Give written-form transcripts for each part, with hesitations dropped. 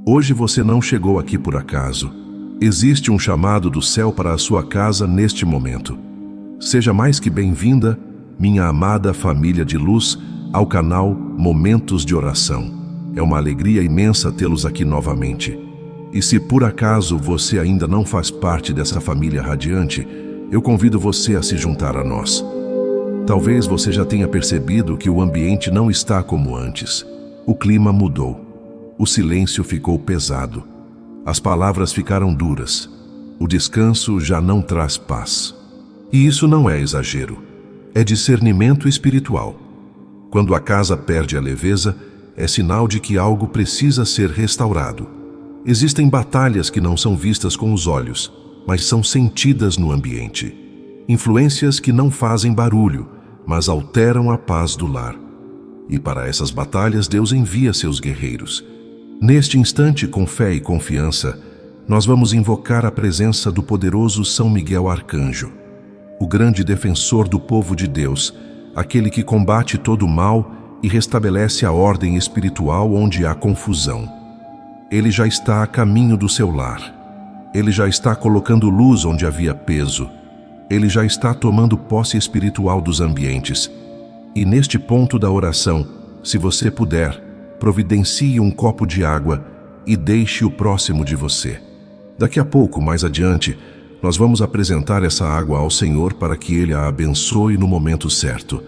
Hoje você não chegou aqui por acaso. Existe um chamado do céu para a sua casa neste momento. Seja mais que bem-vinda, minha amada família de luz, ao canal Momentos de Oração. É uma alegria imensa tê-los aqui novamente. E se por acaso você ainda não faz parte dessa família radiante, eu convido você a se juntar a nós. Talvez você já tenha percebido que o ambiente não está como antes. O clima mudou. O silêncio ficou pesado. As palavras ficaram duras. O descanso já não traz paz. E isso não é exagero. É discernimento espiritual. Quando a casa perde a leveza, é sinal de que algo precisa ser restaurado. Existem batalhas que não são vistas com os olhos, mas são sentidas no ambiente. Influências que não fazem barulho, mas alteram a paz do lar. E para essas batalhas Deus envia seus guerreiros. Neste instante, com fé e confiança, nós vamos invocar a presença do poderoso São Miguel Arcanjo, o grande defensor do povo de Deus, aquele que combate todo o mal e restabelece a ordem espiritual onde há confusão. Ele já está a caminho do seu lar. Ele já está colocando luz onde havia peso. Ele já está tomando posse espiritual dos ambientes. E neste ponto da oração, se você puder, providencie um copo de água e deixe o próximo de você. Daqui a pouco, mais adiante, nós vamos apresentar essa água ao Senhor para que Ele a abençoe no momento certo.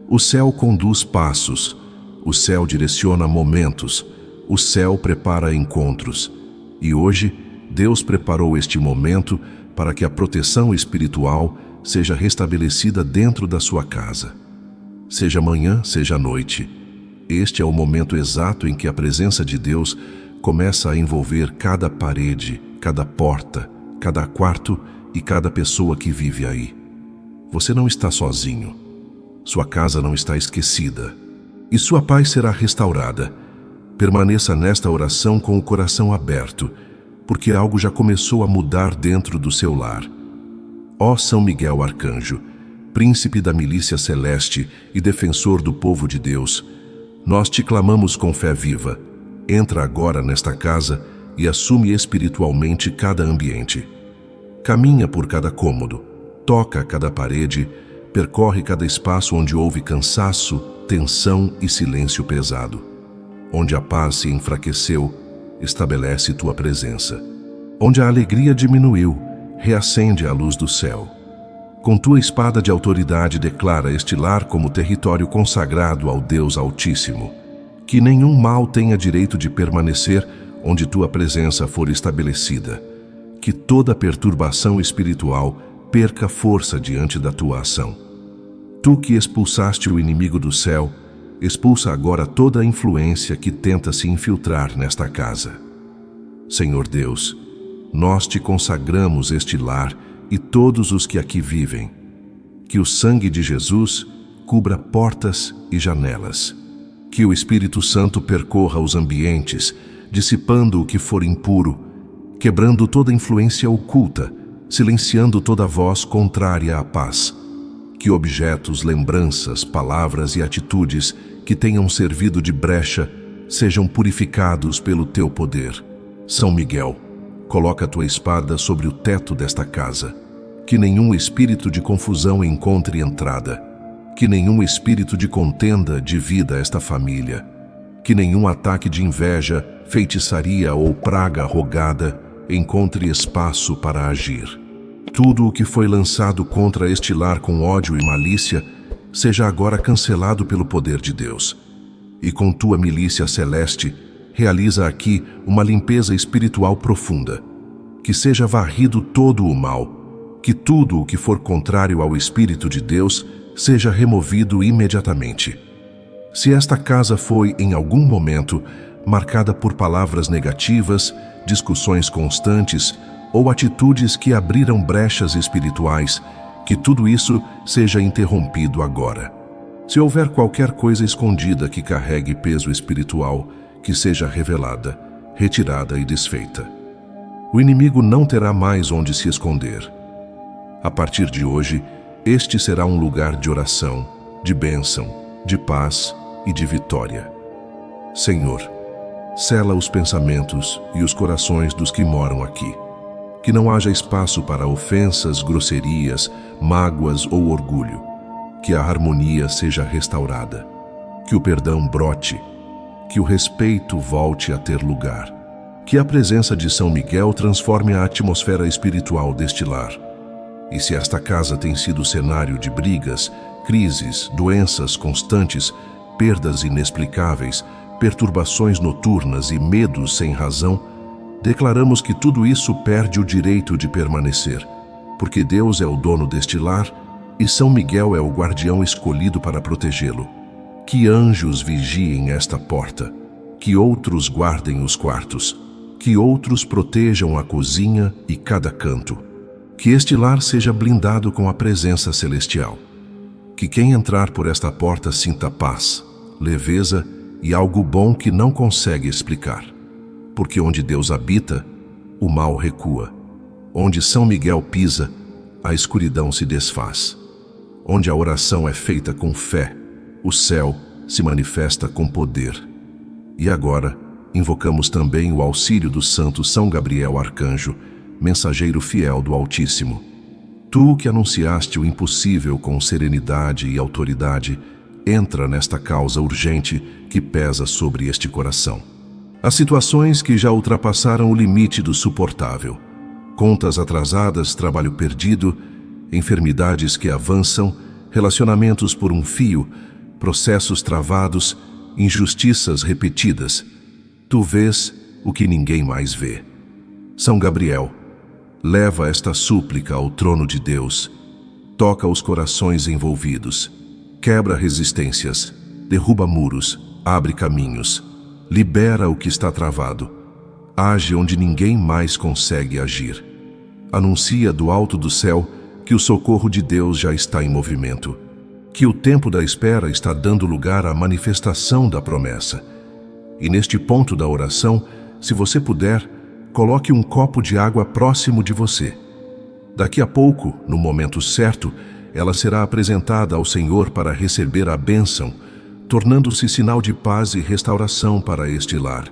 O céu conduz passos, o céu direciona momentos, o céu prepara encontros. E hoje, Deus preparou este momento para que a proteção espiritual seja restabelecida dentro da sua casa. Seja manhã, seja noite, este é o momento exato em que a presença de Deus começa a envolver cada parede, cada porta, cada quarto e cada pessoa que vive aí. Você não está sozinho. Sua casa não está esquecida. E sua paz será restaurada. Permaneça nesta oração com o coração aberto, porque algo já começou a mudar dentro do seu lar. Ó São Miguel Arcanjo, príncipe da milícia celeste e defensor do povo de Deus, nós te clamamos com fé viva. Entra agora nesta casa e assume espiritualmente cada ambiente. Caminha por cada cômodo, toca cada parede, percorre cada espaço onde houve cansaço, tensão e silêncio pesado. Onde a paz se enfraqueceu, estabelece tua presença. Onde a alegria diminuiu, reacende a luz do céu. Com tua espada de autoridade declara este lar como território consagrado ao Deus Altíssimo. Que nenhum mal tenha direito de permanecer onde tua presença for estabelecida. Que toda perturbação espiritual perca força diante da tua ação. Tu que expulsaste o inimigo do céu, expulsa agora toda a influência que tenta se infiltrar nesta casa. Senhor Deus, nós te consagramos este lar e todos os que aqui vivem. Que o sangue de Jesus cubra portas e janelas. Que o Espírito Santo percorra os ambientes, dissipando o que for impuro, quebrando toda influência oculta, silenciando toda voz contrária à paz. Que objetos, lembranças, palavras e atitudes que tenham servido de brecha sejam purificados pelo teu poder. São Miguel, coloca a tua espada sobre o teto desta casa. Que nenhum espírito de confusão encontre entrada. Que nenhum espírito de contenda divida esta família. Que nenhum ataque de inveja, feitiçaria ou praga rogada encontre espaço para agir. Tudo o que foi lançado contra este lar com ódio e malícia seja agora cancelado pelo poder de Deus. E com tua milícia celeste, realiza aqui uma limpeza espiritual profunda. Que seja varrido todo o mal. Que tudo o que for contrário ao Espírito de Deus seja removido imediatamente. Se esta casa foi, em algum momento, marcada por palavras negativas, discussões constantes ou atitudes que abriram brechas espirituais, que tudo isso seja interrompido agora. Se houver qualquer coisa escondida que carregue peso espiritual, que seja revelada, retirada e desfeita. O inimigo não terá mais onde se esconder. A partir de hoje, este será um lugar de oração, de bênção, de paz e de vitória. Senhor, Sela os pensamentos e os corações dos que moram aqui. Que não haja espaço para ofensas, grosserias, mágoas ou orgulho. Que a harmonia seja restaurada. Que o perdão brote. Que o respeito volte a ter lugar. Que a presença de São Miguel transforme a atmosfera espiritual deste lar. E se esta casa tem sido cenário de brigas, crises, doenças constantes, perdas inexplicáveis, perturbações noturnas e medos sem razão, declaramos que tudo isso perde o direito de permanecer, porque Deus é o dono deste lar e São Miguel é o guardião escolhido para protegê-lo. Que anjos vigiem esta porta, que outros guardem os quartos, que outros protejam a cozinha e cada canto. Que este lar seja blindado com a presença celestial. Que quem entrar por esta porta sinta paz, leveza e algo bom que não consegue explicar. Porque onde Deus habita, o mal recua. Onde São Miguel pisa, a escuridão se desfaz. Onde a oração é feita com fé, o céu se manifesta com poder. E agora, invocamos também o auxílio do santo São Gabriel Arcanjo, mensageiro fiel do Altíssimo. Tu que anunciaste o impossível com serenidade e autoridade, entra nesta causa urgente que pesa sobre este coração. As situações que já ultrapassaram o limite do suportável, contas atrasadas, trabalho perdido, enfermidades que avançam, relacionamentos por um fio, processos travados, injustiças repetidas. Tu vês o que ninguém mais vê. São Gabriel, leva esta súplica ao trono de Deus. Toca os corações envolvidos. Quebra resistências, derruba muros, abre caminhos. Libera o que está travado. Age onde ninguém mais consegue agir. Anuncia do alto do céu que o socorro de Deus já está em movimento. Que o tempo da espera está dando lugar à manifestação da promessa. E neste ponto da oração, se você puder, coloque um copo de água próximo de você. Daqui a pouco, no momento certo, ela será apresentada ao Senhor para receber a bênção, tornando-se sinal de paz e restauração para este lar.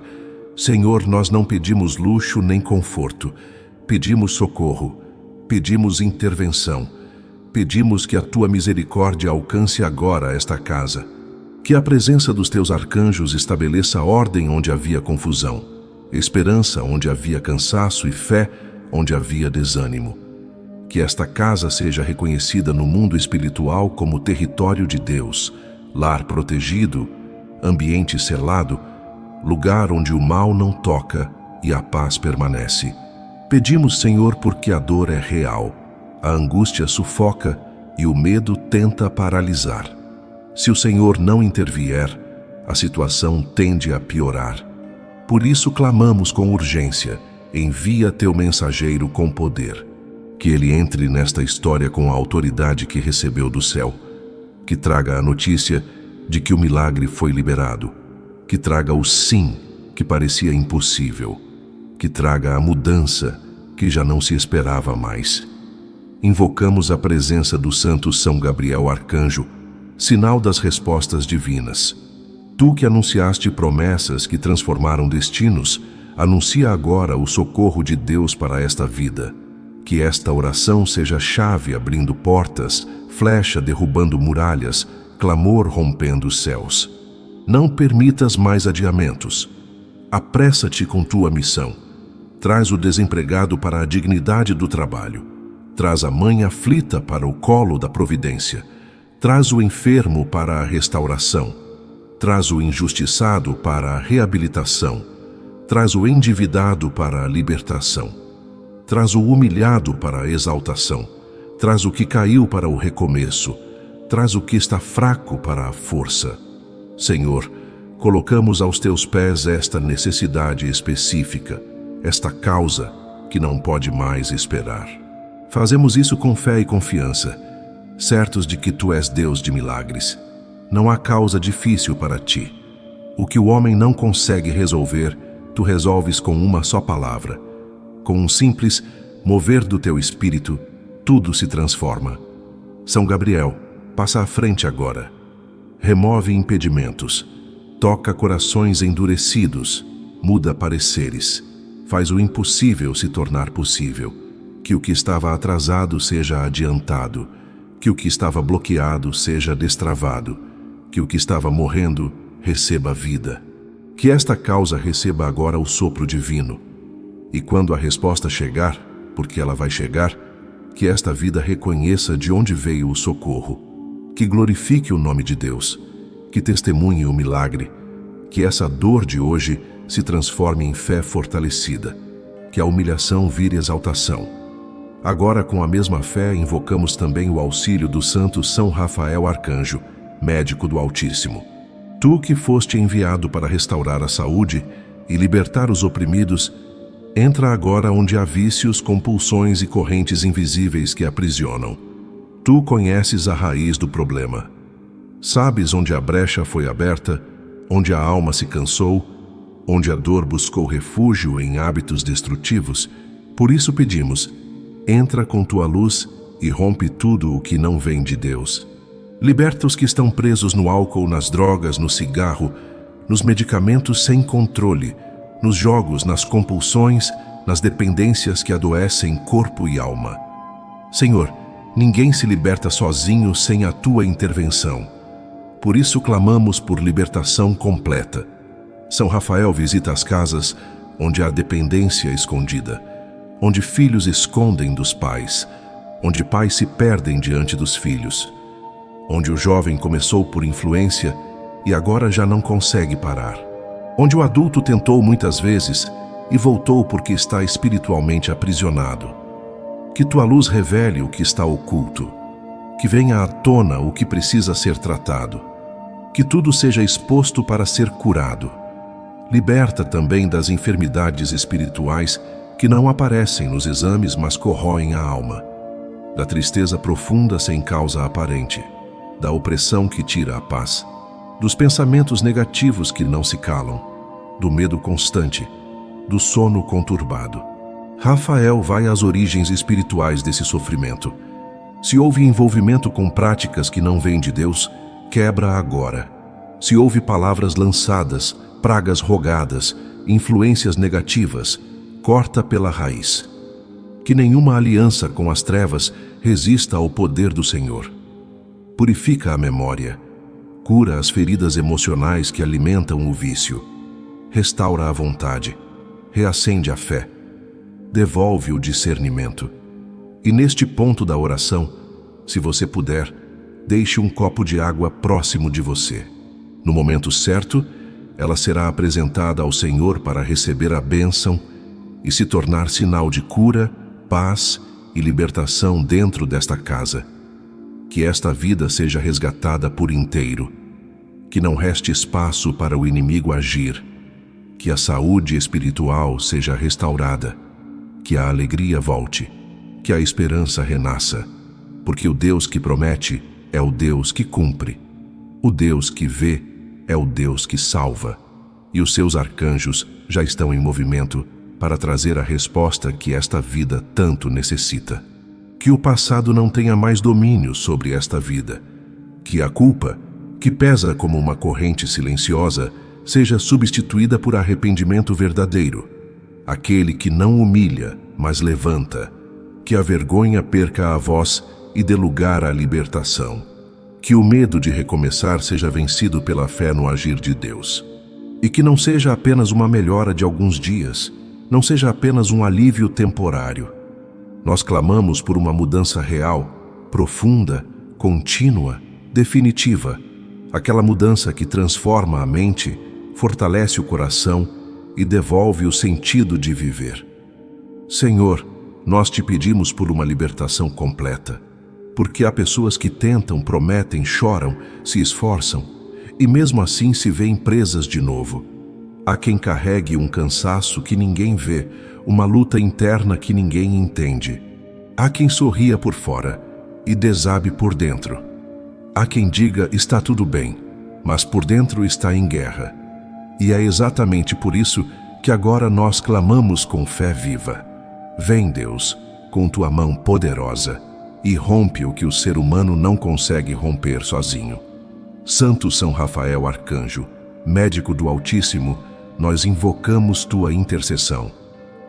Senhor, nós não pedimos luxo nem conforto, pedimos socorro, pedimos intervenção, pedimos que a Tua misericórdia alcance agora esta casa, que a presença dos Teus arcanjos estabeleça ordem onde havia confusão, esperança onde havia cansaço e fé onde havia desânimo. Que esta casa seja reconhecida no mundo espiritual como território de Deus, lar protegido, ambiente selado, lugar onde o mal não toca e a paz permanece. Pedimos, Senhor, porque a dor é real, a angústia sufoca e o medo tenta paralisar. Se o Senhor não intervier, a situação tende a piorar. Por isso clamamos com urgência, envia Teu mensageiro com poder. Que ele entre nesta história com a autoridade que recebeu do céu. Que traga a notícia de que o milagre foi liberado. Que traga o sim que parecia impossível. Que traga a mudança que já não se esperava mais. Invocamos a presença do santo São Gabriel Arcanjo, sinal das respostas divinas. Tu que anunciaste promessas que transformaram destinos, anuncia agora o socorro de Deus para esta vida. Que esta oração seja chave abrindo portas, flecha derrubando muralhas, clamor rompendo os céus. Não permitas mais adiamentos. Apressa-te com tua missão. Traz o desempregado para a dignidade do trabalho. Traz a mãe aflita para o colo da providência. Traz o enfermo para a restauração. Traz o injustiçado para a reabilitação. Traz o endividado para a libertação. Traz o humilhado para a exaltação. Traz o que caiu para o recomeço. Traz o que está fraco para a força. Senhor, colocamos aos Teus pés esta necessidade específica, esta causa que não pode mais esperar. Fazemos isso com fé e confiança, certos de que Tu és Deus de milagres. Não há causa difícil para Ti. O que o homem não consegue resolver, Tu resolves com uma só palavra. Com um simples mover do Teu Espírito, tudo se transforma. São Gabriel, passa à frente agora. Remove impedimentos. Toca corações endurecidos. muda pareceres, faz o impossível se tornar possível, que o que estava atrasado seja adiantado, que o que estava bloqueado seja destravado, que o que estava morrendo receba vida. Que esta causa receba agora o sopro divino. E quando a resposta chegar, porque ela vai chegar, que esta vida reconheça de onde veio o socorro, que glorifique o nome de Deus, que testemunhe o milagre, que essa dor de hoje se transforme em fé fortalecida, que a humilhação vire exaltação. Agora, com a mesma fé, invocamos também o auxílio do santo São Rafael Arcanjo, médico do Altíssimo. Tu que foste enviado para restaurar a saúde e libertar os oprimidos, entra agora onde há vícios, compulsões e correntes invisíveis que aprisionam. Tu conheces a raiz do problema. Sabes onde a brecha foi aberta, onde a alma se cansou, onde a dor buscou refúgio em hábitos destrutivos. Por isso pedimos, entra com tua luz e rompe tudo o que não vem de Deus. Liberta os que estão presos no álcool, nas drogas, no cigarro, nos medicamentos sem controle, nos jogos, nas compulsões, nas dependências que adoecem corpo e alma. Senhor, ninguém se liberta sozinho sem a tua intervenção. Por isso clamamos por libertação completa. São Rafael visita as casas onde há dependência escondida, onde filhos escondem dos pais, onde pais se perdem diante dos filhos, onde o jovem começou por influência e agora já não consegue parar, onde o adulto tentou muitas vezes e voltou porque está espiritualmente aprisionado. Que tua luz revele o que está oculto, que venha à tona o que precisa ser tratado, que tudo seja exposto para ser curado. Liberta também das enfermidades espirituais que não aparecem nos exames, mas corroem a alma, da tristeza profunda sem causa aparente, da opressão que tira a paz, dos pensamentos negativos que não se calam, do medo constante, do sono conturbado. Rafael vai às origens espirituais desse sofrimento. Se houve envolvimento com práticas que não vêm de Deus, quebra agora. Se houve palavras lançadas, pragas rogadas, influências negativas, corta pela raiz. Que nenhuma aliança com as trevas resista ao poder do Senhor. Purifica a memória, cura as feridas emocionais que alimentam o vício, restaura a vontade, reacende a fé, devolve o discernimento. E neste ponto da oração, se você puder, deixe um copo de água próximo de você. No momento certo, ela será apresentada ao Senhor para receber a bênção e se tornar sinal de cura, paz e libertação dentro desta casa. Que esta vida seja resgatada por inteiro, que não reste espaço para o inimigo agir, que a saúde espiritual seja restaurada, que a alegria volte, que a esperança renasça, porque o Deus que promete é o Deus que cumpre, o Deus que vê é o Deus que salva, e os seus arcanjos já estão em movimento para trazer a resposta que esta vida tanto necessita. Que o passado não tenha mais domínio sobre esta vida, que a culpa, que pesa como uma corrente silenciosa, seja substituída por arrependimento verdadeiro, aquele que não humilha, mas levanta, que a vergonha perca a voz e dê lugar à libertação, que o medo de recomeçar seja vencido pela fé no agir de Deus, e que não seja apenas uma melhora de alguns dias, não seja apenas um alívio temporário. Nós clamamos por uma mudança real, profunda, contínua, definitiva, aquela mudança que transforma a mente, fortalece o coração e devolve o sentido de viver. Senhor, nós te pedimos por uma libertação completa, porque há pessoas que tentam, prometem, choram, se esforçam e mesmo assim se veem presas de novo. Há quem carregue um cansaço que ninguém vê, uma luta interna que ninguém entende. Há quem sorria por fora e desabe por dentro. Há quem diga está tudo bem, mas por dentro está em guerra. E é exatamente por isso que agora nós clamamos com fé viva. Vem, Deus, com tua mão poderosa e rompe o que o ser humano não consegue romper sozinho. Santo São Rafael Arcanjo, médico do Altíssimo, nós invocamos tua intercessão.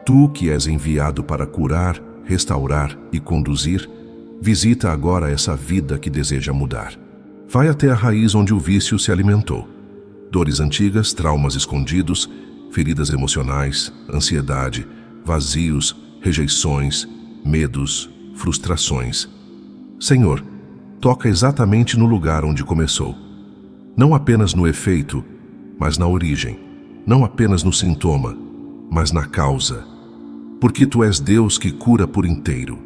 Tu que és enviado para curar, restaurar e conduzir, visita agora essa vida que deseja mudar. Vai até a raiz onde o vício se alimentou. Dores antigas, traumas escondidos, feridas emocionais, ansiedade, vazios, rejeições, medos, frustrações. Senhor, toca exatamente no lugar onde começou. Não apenas no efeito, mas na origem. Não apenas no sintoma, mas na causa. Porque Tu és Deus que cura por inteiro.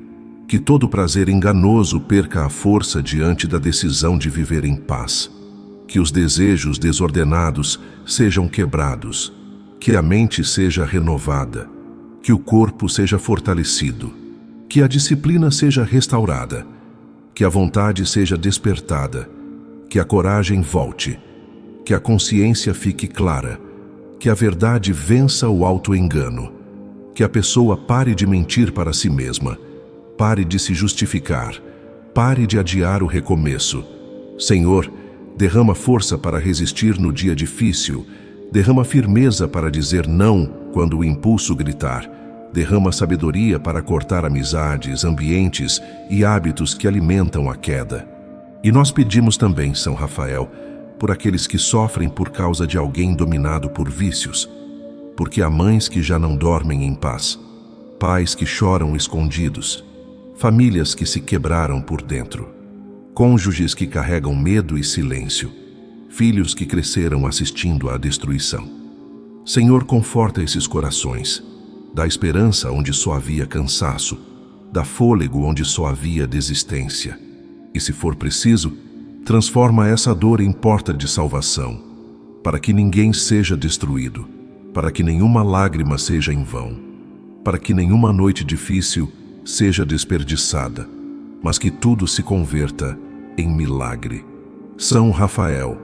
Que todo prazer enganoso perca a força diante da decisão de viver em paz. Que os desejos desordenados sejam quebrados. Que a mente seja renovada. Que o corpo seja fortalecido. Que a disciplina seja restaurada. Que a vontade seja despertada. Que a coragem volte. Que a consciência fique clara. Que a verdade vença o auto-engano. Que a pessoa pare de mentir para si mesma. Pare de se justificar. Pare de adiar o recomeço. Senhor, derrama força para resistir no dia difícil. Derrama firmeza para dizer não quando o impulso gritar. Derrama sabedoria para cortar amizades, ambientes e hábitos que alimentam a queda. E nós pedimos também, São Rafael, por aqueles que sofrem por causa de alguém dominado por vícios. Porque há mães que já não dormem em paz, pais que choram escondidos, famílias que se quebraram por dentro, cônjuges que carregam medo e silêncio, filhos que cresceram assistindo à destruição. Senhor, conforta esses corações, dá esperança onde só havia cansaço, dá fôlego onde só havia desistência. E se for preciso, transforma essa dor em porta de salvação, para que ninguém seja destruído, para que nenhuma lágrima seja em vão, para que nenhuma noite difícil seja desperdiçada, mas que tudo se converta em milagre. São Rafael,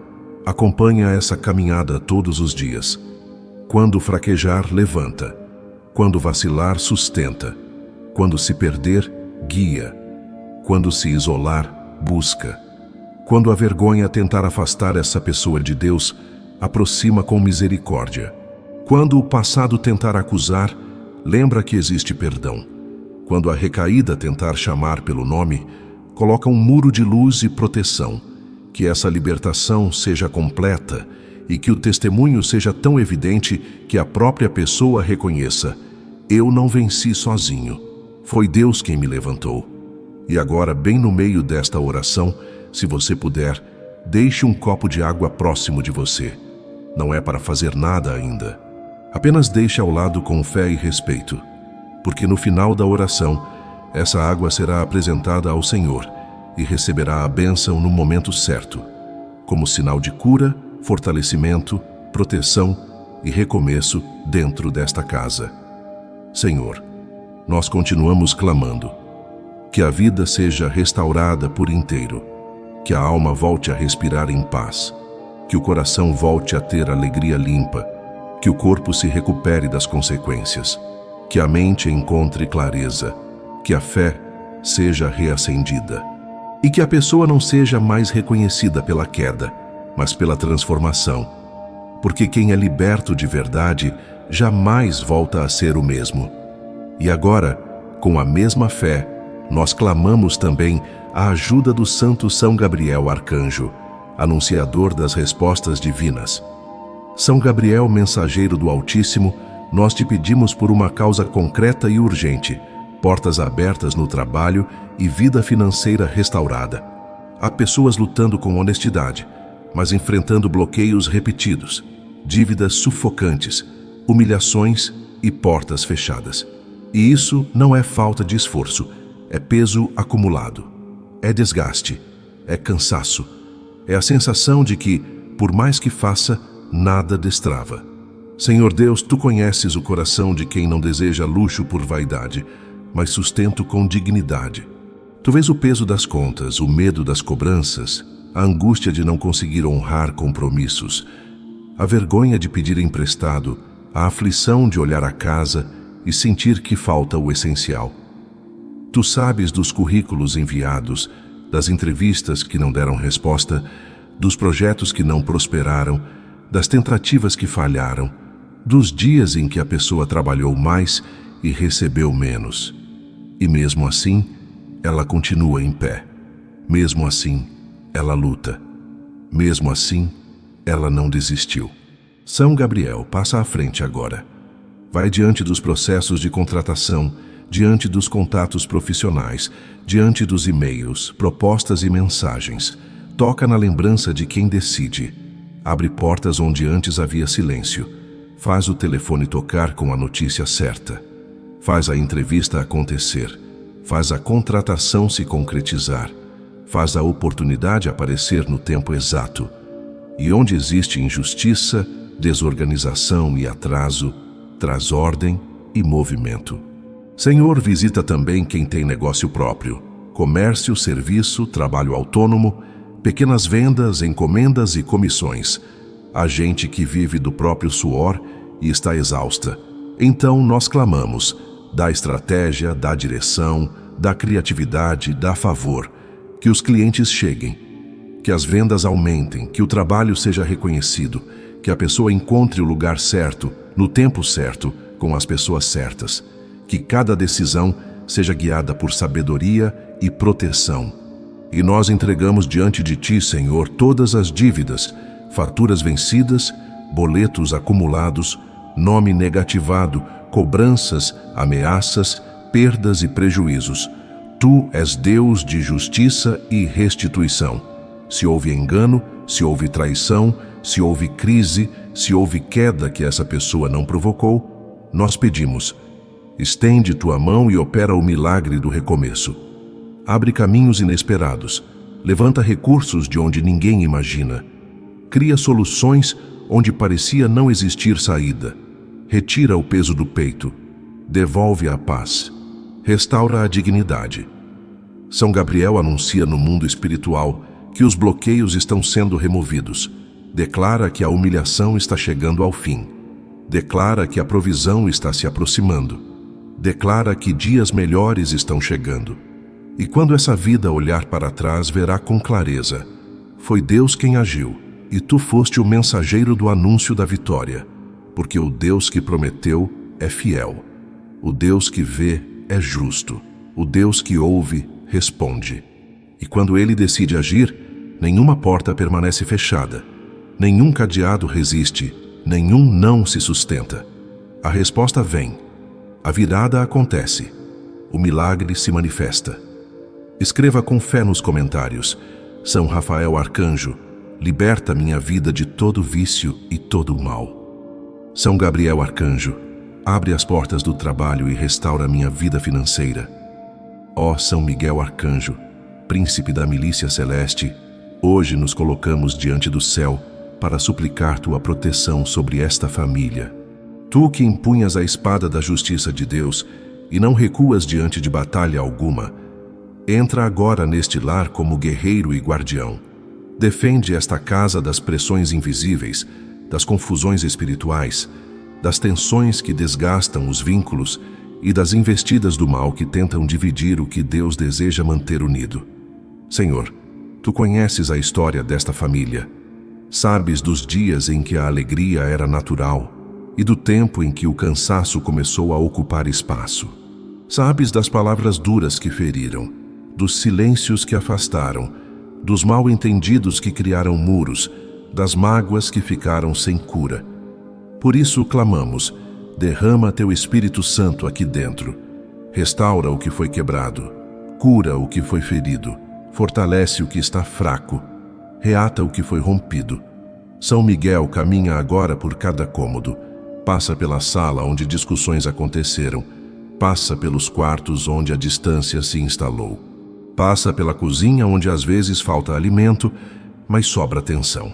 acompanha essa caminhada todos os dias. Quando fraquejar, levanta. Quando vacilar, sustenta. Quando se perder, guia. Quando se isolar, busca. Quando a vergonha tentar afastar essa pessoa de Deus, aproxima com misericórdia. Quando o passado tentar acusar, lembra que existe perdão. Quando a recaída tentar chamar pelo nome, coloca um muro de luz e proteção. Que essa libertação seja completa e que o testemunho seja tão evidente que a própria pessoa reconheça: eu não venci sozinho, foi Deus quem me levantou. E agora, bem no meio desta oração, se você puder, deixe um copo de água próximo de você. Não é para fazer nada ainda. Apenas deixe ao lado com fé e respeito, porque no final da oração, essa água será apresentada ao Senhor e receberá a bênção no momento certo, como sinal de cura, fortalecimento, proteção e recomeço dentro desta casa. Senhor, nós continuamos clamando. Que a vida seja restaurada por inteiro, que a alma volte a respirar em paz, que o coração volte a ter alegria limpa, que o corpo se recupere das consequências, que a mente encontre clareza, que a fé seja reacendida e que a pessoa não seja mais reconhecida pela queda, mas pela transformação, porque quem é liberto de verdade jamais volta a ser o mesmo. E agora, com a mesma fé, nós clamamos também a ajuda do Santo São Gabriel Arcanjo, anunciador das respostas divinas. São Gabriel, mensageiro do Altíssimo, nós te pedimos por uma causa concreta e urgente, portas abertas no trabalho e vida financeira restaurada. Há pessoas lutando com honestidade, mas enfrentando bloqueios repetidos, dívidas sufocantes, humilhações e portas fechadas. E isso não é falta de esforço, é peso acumulado, é desgaste, é cansaço, é a sensação de que, por mais que faça, nada destrava. Senhor Deus, Tu conheces o coração de quem não deseja luxo por vaidade, mas sustento com dignidade. Tu vês o peso das contas, o medo das cobranças, a angústia de não conseguir honrar compromissos, a vergonha de pedir emprestado, a aflição de olhar a casa e sentir que falta o essencial. Tu sabes dos currículos enviados, das entrevistas que não deram resposta, dos projetos que não prosperaram, das tentativas que falharam, dos dias em que a pessoa trabalhou mais e recebeu menos. E mesmo assim, ela continua em pé. Mesmo assim, ela luta. Mesmo assim, ela não desistiu. São Gabriel passa à frente agora. Vai diante dos processos de contratação, diante dos contatos profissionais, diante dos e-mails, propostas e mensagens. Toca na lembrança de quem decide. Abre portas onde antes havia silêncio. Faz o telefone tocar com a notícia certa. Faz a entrevista acontecer. Faz a contratação se concretizar. Faz a oportunidade aparecer no tempo exato. E onde existe injustiça, desorganização e atraso, traz ordem e movimento. Senhor, visita também quem tem negócio próprio, comércio, serviço, trabalho autônomo, pequenas vendas, encomendas e comissões. A gente que vive do próprio suor e está exausta. Então nós clamamos, dá estratégia, dá direção, dá criatividade, dá favor, que os clientes cheguem, que as vendas aumentem, que o trabalho seja reconhecido, que a pessoa encontre o lugar certo, no tempo certo, com as pessoas certas, que cada decisão seja guiada por sabedoria e proteção. E nós entregamos diante de Ti, Senhor, todas as dívidas, faturas vencidas, boletos acumulados, nome negativado, cobranças, ameaças, perdas e prejuízos. Tu és Deus de justiça e restituição. Se houve engano, se houve traição, se houve crise, se houve queda que essa pessoa não provocou, nós pedimos, estende tua mão e opera o milagre do recomeço. Abre caminhos inesperados, levanta recursos de onde ninguém imagina. Cria soluções onde parecia não existir saída. Retira o peso do peito. Devolve a paz. Restaura a dignidade. São Gabriel anuncia no mundo espiritual que os bloqueios estão sendo removidos. Declara que a humilhação está chegando ao fim. Declara que a provisão está se aproximando. Declara que dias melhores estão chegando. E quando essa vida olhar para trás, verá com clareza. Foi Deus quem agiu, e tu foste o mensageiro do anúncio da vitória, porque o Deus que prometeu é fiel. O Deus que vê é justo. O Deus que ouve responde. E quando Ele decide agir, nenhuma porta permanece fechada. Nenhum cadeado resiste, nenhum não se sustenta. A resposta vem. A virada acontece. O milagre se manifesta. Escreva com fé nos comentários. São Rafael Arcanjo, liberta minha vida de todo vício e todo o mal. São Gabriel Arcanjo, abre as portas do trabalho e restaura minha vida financeira. Ó São Miguel Arcanjo, príncipe da milícia celeste, hoje nos colocamos diante do céu para suplicar tua proteção sobre esta família. Tu que empunhas a espada da justiça de Deus e não recuas diante de batalha alguma, entra agora neste lar como guerreiro e guardião. Defende esta casa das pressões invisíveis, das confusões espirituais, das tensões que desgastam os vínculos e das investidas do mal que tentam dividir o que Deus deseja manter unido. Senhor, tu conheces a história desta família. Sabes dos dias em que a alegria era natural e do tempo em que o cansaço começou a ocupar espaço. Sabes das palavras duras que feriram, dos silêncios que afastaram, dos mal-entendidos que criaram muros, das mágoas que ficaram sem cura. Por isso clamamos, derrama teu Espírito Santo aqui dentro. Restaura o que foi quebrado, cura o que foi ferido, fortalece o que está fraco, reata o que foi rompido. São Miguel caminha agora por cada cômodo, passa pela sala onde discussões aconteceram, passa pelos quartos onde a distância se instalou. Passa pela cozinha onde às vezes falta alimento, mas sobra tensão.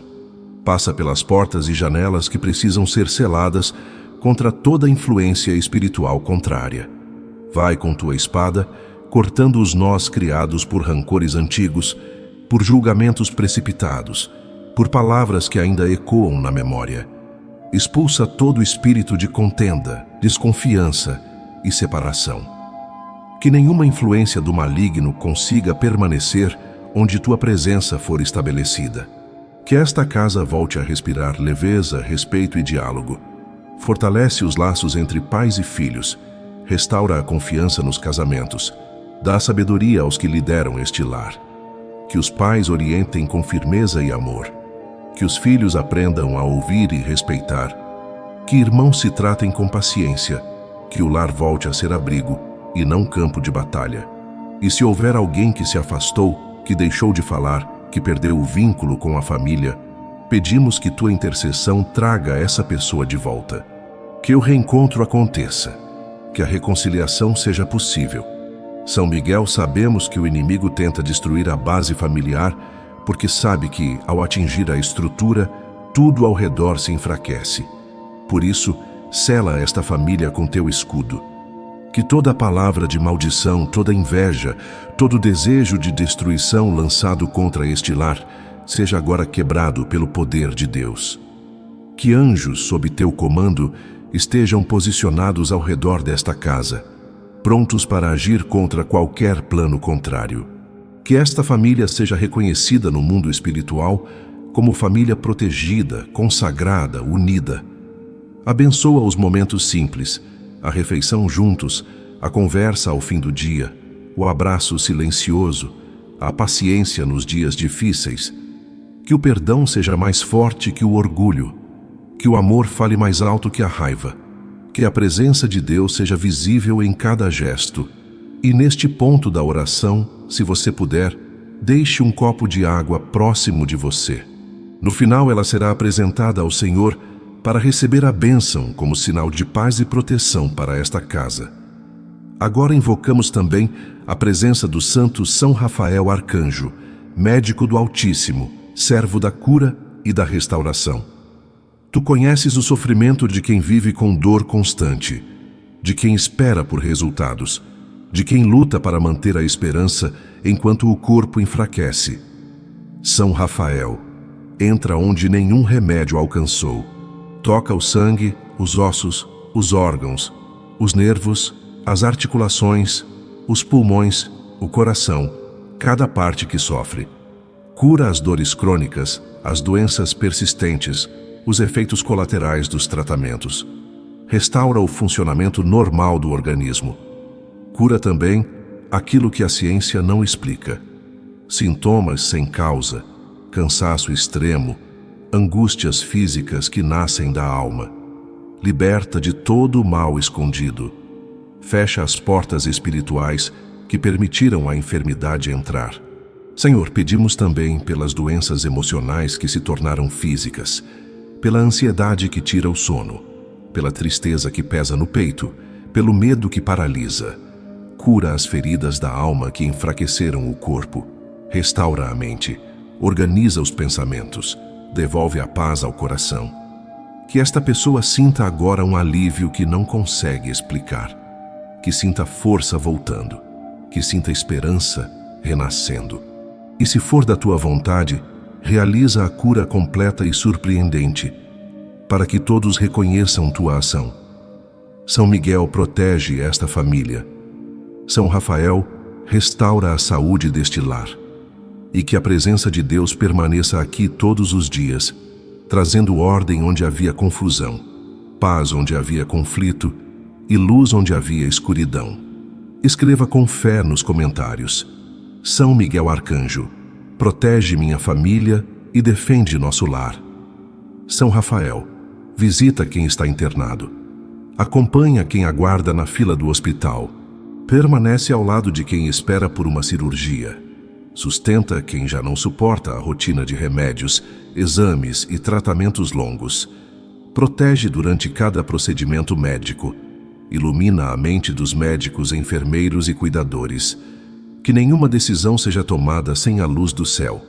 Passa pelas portas e janelas que precisam ser seladas contra toda influência espiritual contrária. Vai com tua espada, cortando os nós criados por rancores antigos, por julgamentos precipitados, por palavras que ainda ecoam na memória. Expulsa todo espírito de contenda, desconfiança e separação. Que nenhuma influência do maligno consiga permanecer onde tua presença for estabelecida. Que esta casa volte a respirar leveza, respeito e diálogo. fortalece os laços entre pais e filhos, restaura a confiança nos casamentos, dá sabedoria aos que lideram este lar. Que os pais orientem com firmeza e amor, que os filhos aprendam a ouvir e respeitar, que irmãos se tratem com paciência, que o lar volte a ser abrigo e não campo de batalha. E se houver alguém que se afastou, que deixou de falar, que perdeu o vínculo com a família, pedimos que tua intercessão traga essa pessoa de volta. Que o reencontro aconteça, que a reconciliação seja possível. São Miguel, sabemos que o inimigo tenta destruir a base familiar, porque sabe que, ao atingir a estrutura, tudo ao redor se enfraquece. Por isso, sela esta família com teu escudo. Que toda palavra de maldição, toda inveja, todo desejo de destruição lançado contra este lar, seja agora quebrado pelo poder de Deus. Que anjos, sob teu comando, estejam posicionados ao redor desta casa, prontos para agir contra qualquer plano contrário. Que esta família seja reconhecida no mundo espiritual como família protegida, consagrada, unida. Abençoa os momentos simples, a refeição juntos, a conversa ao fim do dia, o abraço silencioso, a paciência nos dias difíceis. Que o perdão seja mais forte que o orgulho, que o amor fale mais alto que a raiva, que a presença de Deus seja visível em cada gesto. E neste ponto da oração, se você puder, deixe um copo de água próximo de você. No final, ela será apresentada ao Senhor para receber a bênção como sinal de paz e proteção para esta casa. Agora invocamos também a presença do santo São Rafael Arcanjo, médico do Altíssimo, servo da cura e da restauração. Tu conheces o sofrimento de quem vive com dor constante, de quem espera por resultados, de quem luta para manter a esperança enquanto o corpo enfraquece. São Rafael, entra onde nenhum remédio alcançou. Toca o sangue, os ossos, os órgãos, os nervos, as articulações, os pulmões, o coração, cada parte que sofre. Cura as dores crônicas, as doenças persistentes, os efeitos colaterais dos tratamentos. Restaura o funcionamento normal do organismo. Cura também aquilo que a ciência não explica. Sintomas sem causa, cansaço extremo, angústias físicas que nascem da alma. Liberta de todo o mal escondido. Fecha as portas espirituais que permitiram a enfermidade entrar. Senhor, pedimos também pelas doenças emocionais que se tornaram físicas, pela ansiedade que tira o sono, pela tristeza que pesa no peito, pelo medo que paralisa. Cura as feridas da alma que enfraqueceram o corpo. Restaura a mente, organiza os pensamentos, devolve a paz ao coração. Que esta pessoa sinta agora um alívio que não consegue explicar. Que sinta força voltando, que sinta esperança renascendo. E se for da tua vontade, realiza a cura completa e surpreendente, para que todos reconheçam tua ação. São Miguel, protege esta família. São Rafael, restaura a saúde deste lar. E que a presença de Deus permaneça aqui todos os dias, trazendo ordem onde havia confusão, paz onde havia conflito e luz onde havia escuridão. Escreva com fé nos comentários: São Miguel Arcanjo, protege minha família e defende nosso lar. São Rafael, visita quem está internado. Acompanha quem aguarda na fila do hospital. Permanece ao lado de quem espera por uma cirurgia. Sustenta quem já não suporta a rotina de remédios, exames e tratamentos longos. Protege durante cada procedimento médico. Ilumina a mente dos médicos, enfermeiros e cuidadores. Que nenhuma decisão seja tomada sem a luz do céu.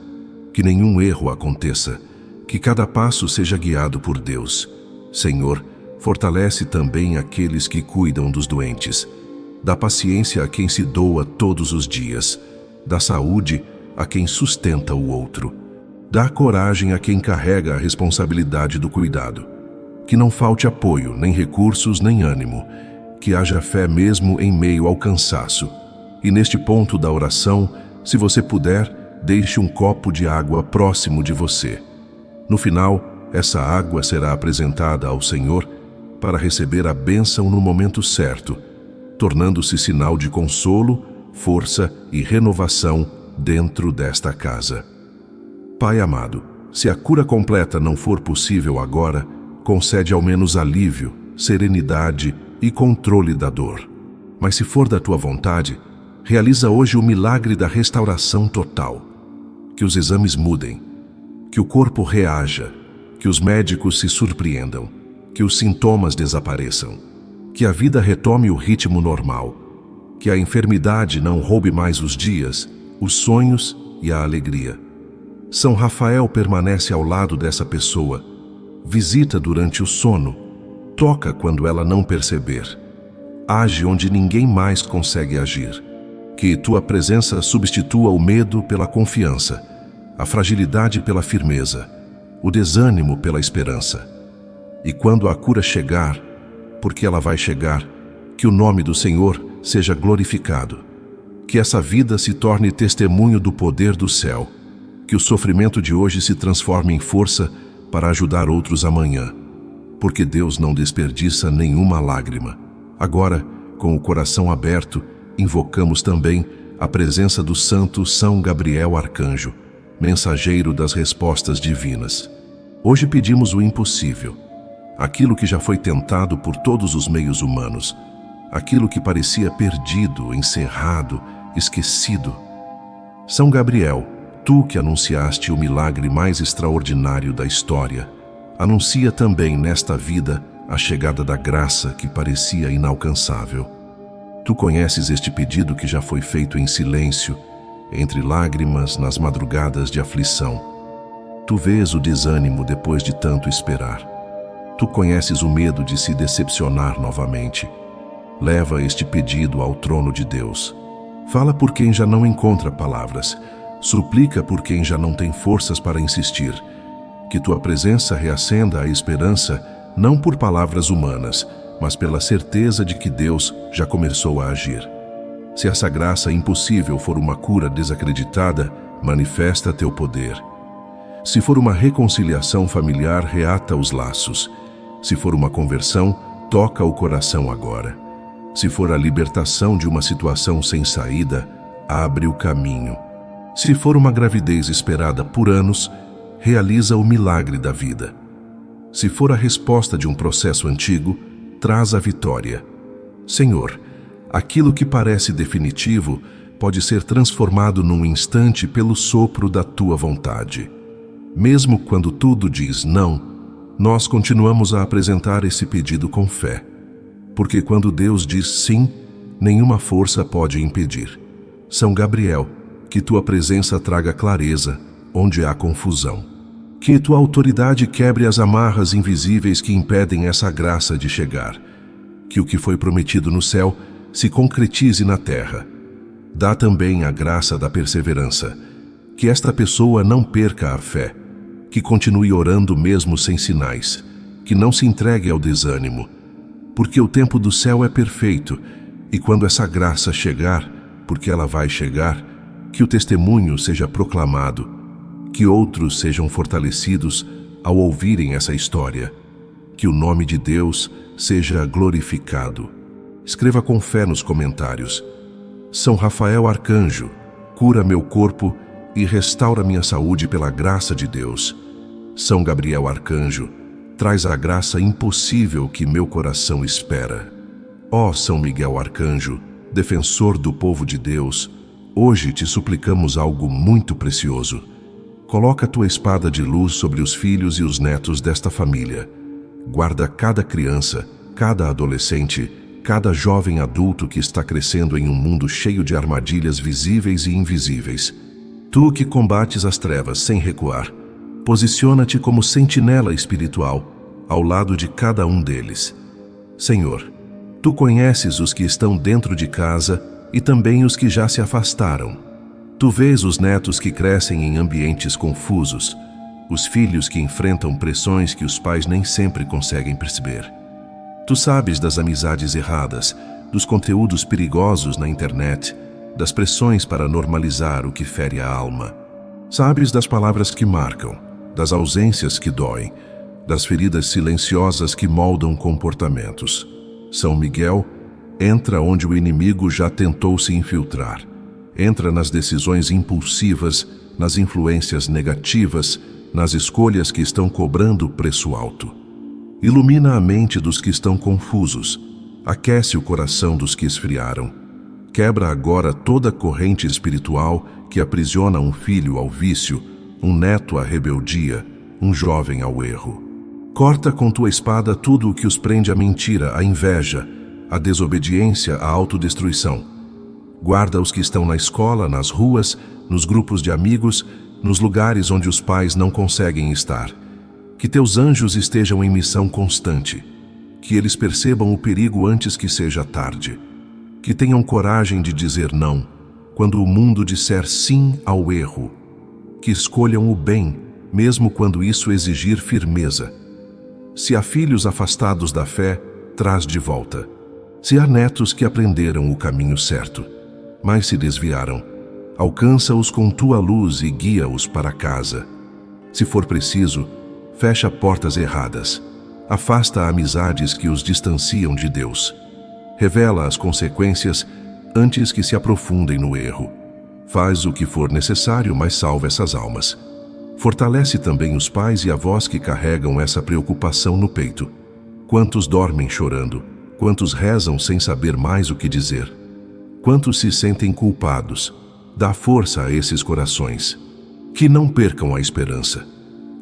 Que nenhum erro aconteça. Que cada passo seja guiado por Deus. Senhor, fortalece também aqueles que cuidam dos doentes. Dá paciência a quem se doa todos os dias. Dá saúde a quem sustenta o outro. Dá coragem a quem carrega a responsabilidade do cuidado. Que não falte apoio, nem recursos, nem ânimo. Que haja fé mesmo em meio ao cansaço. E neste ponto da oração, se você puder, deixe um copo de água próximo de você. No final, essa água será apresentada ao Senhor para receber a bênção no momento certo, tornando-se sinal de consolo, força e renovação dentro desta casa. Pai amado, se a cura completa não for possível agora, concede ao menos alívio, serenidade e controle da dor. Mas se for da tua vontade, realiza hoje o milagre da restauração total. Que os exames mudem, que o corpo reaja, que os médicos se surpreendam, que os sintomas desapareçam, que a vida retome o ritmo normal, que a enfermidade não roube mais os dias, os sonhos e a alegria. São Rafael permanece ao lado dessa pessoa, visita durante o sono, toca quando ela não perceber, age onde ninguém mais consegue agir. Que tua presença substitua o medo pela confiança, a fragilidade pela firmeza, o desânimo pela esperança. E quando a cura chegar, porque ela vai chegar, que o nome do Senhor seja glorificado. Que essa vida se torne testemunho do poder do céu. Que o sofrimento de hoje se transforme em força para ajudar outros amanhã. Porque Deus não desperdiça nenhuma lágrima. Agora, com o coração aberto, invocamos também a presença do santo São Gabriel Arcanjo, mensageiro das respostas divinas. Hoje pedimos o impossível, aquilo que já foi tentado por todos os meios humanos, aquilo que parecia perdido, encerrado, esquecido. São Gabriel, tu que anunciaste o milagre mais extraordinário da história, anuncia também nesta vida a chegada da graça que parecia inalcançável. Tu conheces este pedido que já foi feito em silêncio, entre lágrimas nas madrugadas de aflição. Tu vês o desânimo depois de tanto esperar. Tu conheces o medo de se decepcionar novamente. Leva este pedido ao trono de Deus. Fala por quem já não encontra palavras. Suplica por quem já não tem forças para insistir. Que tua presença reacenda a esperança, não por palavras humanas, mas pela certeza de que Deus já começou a agir. Se essa graça impossível for uma cura desacreditada, manifesta teu poder. Se for uma reconciliação familiar, reata os laços. Se for uma conversão, toca o coração agora. Se for a libertação de uma situação sem saída, abre o caminho. Se for uma gravidez esperada por anos, realiza o milagre da vida. Se for a resposta de um processo antigo, traz a vitória. Senhor, aquilo que parece definitivo pode ser transformado num instante pelo sopro da tua vontade. Mesmo quando tudo diz não, nós continuamos a apresentar esse pedido com fé. Porque quando Deus diz sim, nenhuma força pode impedir. São Gabriel, que tua presença traga clareza onde há confusão. Que tua autoridade quebre as amarras invisíveis que impedem essa graça de chegar. Que o que foi prometido no céu se concretize na terra. Dá também a graça da perseverança. Que esta pessoa não perca a fé. Que continue orando mesmo sem sinais. Que não se entregue ao desânimo. Porque o tempo do céu é perfeito. E quando essa graça chegar, porque ela vai chegar, que o testemunho seja proclamado. Que outros sejam fortalecidos ao ouvirem essa história. Que o nome de Deus seja glorificado. Escreva com fé nos comentários. São Rafael Arcanjo, cura meu corpo e restaura minha saúde pela graça de Deus. São Gabriel Arcanjo, traz a graça impossível que meu coração espera. Ó São Miguel Arcanjo, defensor do povo de Deus, hoje te suplicamos algo muito precioso. Coloca tua espada de luz sobre os filhos e os netos desta família. Guarda cada criança, cada adolescente, cada jovem adulto que está crescendo em um mundo cheio de armadilhas visíveis e invisíveis. Tu que combates as trevas sem recuar, posiciona-te como sentinela espiritual ao lado de cada um deles. Senhor, tu conheces os que estão dentro de casa e também os que já se afastaram. Tu vês os netos que crescem em ambientes confusos, os filhos que enfrentam pressões que os pais nem sempre conseguem perceber. Tu sabes das amizades erradas, dos conteúdos perigosos na internet, das pressões para normalizar o que fere a alma. Sabes das palavras que marcam, das ausências que doem, das feridas silenciosas que moldam comportamentos. São Miguel entra onde o inimigo já tentou se infiltrar. Entra nas decisões impulsivas, nas influências negativas, nas escolhas que estão cobrando preço alto. Ilumina a mente dos que estão confusos, aquece o coração dos que esfriaram. Quebra agora toda corrente espiritual que aprisiona um filho ao vício, um neto à rebeldia, um jovem ao erro. Corta com tua espada tudo o que os prende à mentira, à inveja, à desobediência, à autodestruição. Guarda os que estão na escola, nas ruas, nos grupos de amigos, nos lugares onde os pais não conseguem estar. Que teus anjos estejam em missão constante. Que eles percebam o perigo antes que seja tarde. Que tenham coragem de dizer não, quando o mundo disser sim ao erro. Que escolham o bem, mesmo quando isso exigir firmeza. Se há filhos afastados da fé, traz de volta. Se há netos que aprenderam o caminho certo, mas se desviaram, alcança-os com tua luz e guia-os para casa. Se for preciso, fecha portas erradas, afasta amizades que os distanciam de Deus. Revela as consequências antes que se aprofundem no erro. Faz o que for necessário, mas salva essas almas. Fortalece também os pais e avós que carregam essa preocupação no peito. Quantos dormem chorando? Quantos rezam sem saber mais o que dizer? Quantos se sentem culpados? Dá força a esses corações. Que não percam a esperança.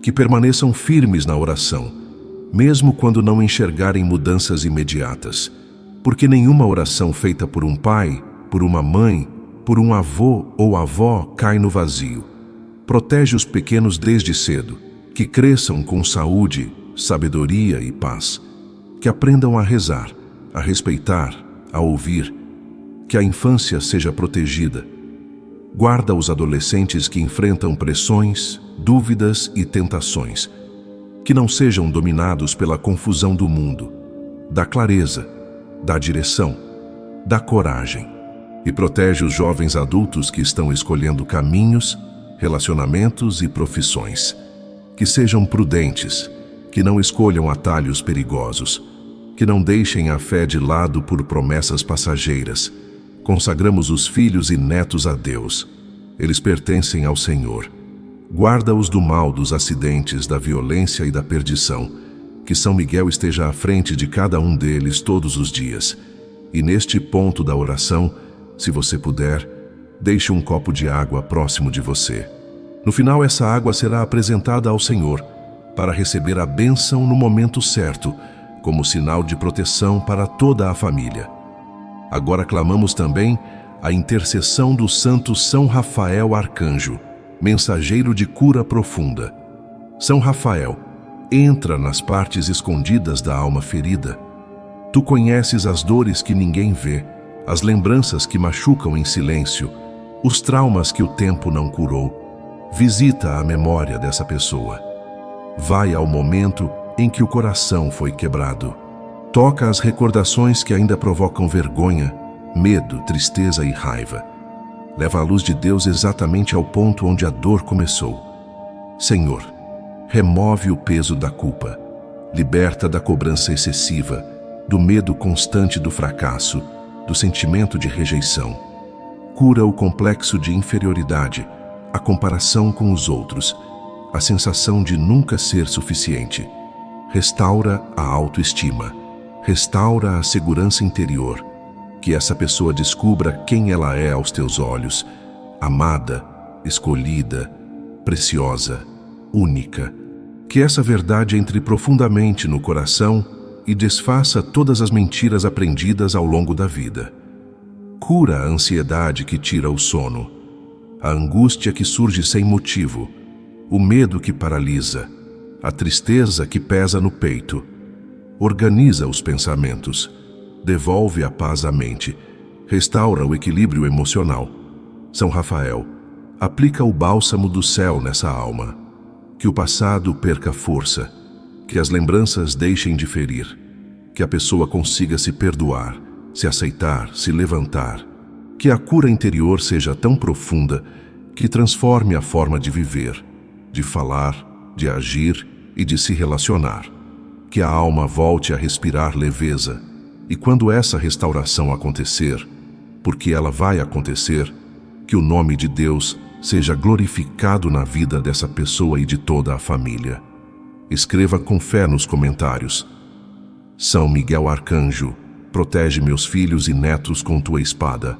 Que permaneçam firmes na oração, mesmo quando não enxergarem mudanças imediatas. Porque nenhuma oração feita por um pai, por uma mãe, por um avô ou avó cai no vazio. Protege os pequenos desde cedo, que cresçam com saúde, sabedoria e paz. Que aprendam a rezar, a respeitar, a ouvir. Que a infância seja protegida. Guarda os adolescentes que enfrentam pressões, dúvidas e tentações. Que não sejam dominados pela confusão do mundo. Dá clareza, dá direção, dá coragem. E protege os jovens adultos que estão escolhendo caminhos, relacionamentos e profissões. Que sejam prudentes, que não escolham atalhos perigosos, que não deixem a fé de lado por promessas passageiras. Consagramos os filhos e netos a Deus. Eles pertencem ao Senhor. Guarda-os do mal, dos acidentes, da violência e da perdição. Que São Miguel esteja à frente de cada um deles todos os dias. E neste ponto da oração, se você puder, deixe um copo de água próximo de você. No final, essa água será apresentada ao Senhor para receber a bênção no momento certo, como sinal de proteção para toda a família. Agora clamamos também a intercessão do santo São Rafael Arcanjo, mensageiro de cura profunda. São Rafael, entra nas partes escondidas da alma ferida. Tu conheces as dores que ninguém vê, as lembranças que machucam em silêncio, os traumas que o tempo não curou. Visita a memória dessa pessoa. Vai ao momento em que o coração foi quebrado. Toca as recordações que ainda provocam vergonha, medo, tristeza e raiva. Leva a luz de Deus exatamente ao ponto onde a dor começou. Senhor, remove o peso da culpa. Liberta da cobrança excessiva, do medo constante do fracasso, do sentimento de rejeição. Cura o complexo de inferioridade, a comparação com os outros, a sensação de nunca ser suficiente. Restaura a autoestima. Restaura a segurança interior. Que essa pessoa descubra quem ela é aos teus olhos, amada, escolhida, preciosa, única. Que essa verdade entre profundamente no coração e desfaça todas as mentiras aprendidas ao longo da vida. Cura a ansiedade que tira o sono, a angústia que surge sem motivo, o medo que paralisa, a tristeza que pesa no peito. Organiza os pensamentos, devolve a paz à mente, restaura o equilíbrio emocional. São Rafael, aplica o bálsamo do céu nessa alma. Que o passado perca força, que as lembranças deixem de ferir, que a pessoa consiga se perdoar, se aceitar, se levantar. Que a cura interior seja tão profunda que transforme a forma de viver, de falar, de agir e de se relacionar. Que a alma volte a respirar leveza, e quando essa restauração acontecer, porque ela vai acontecer, que o nome de Deus seja glorificado na vida dessa pessoa e de toda a família. Escreva com fé nos comentários: São Miguel Arcanjo, protege meus filhos e netos com tua espada.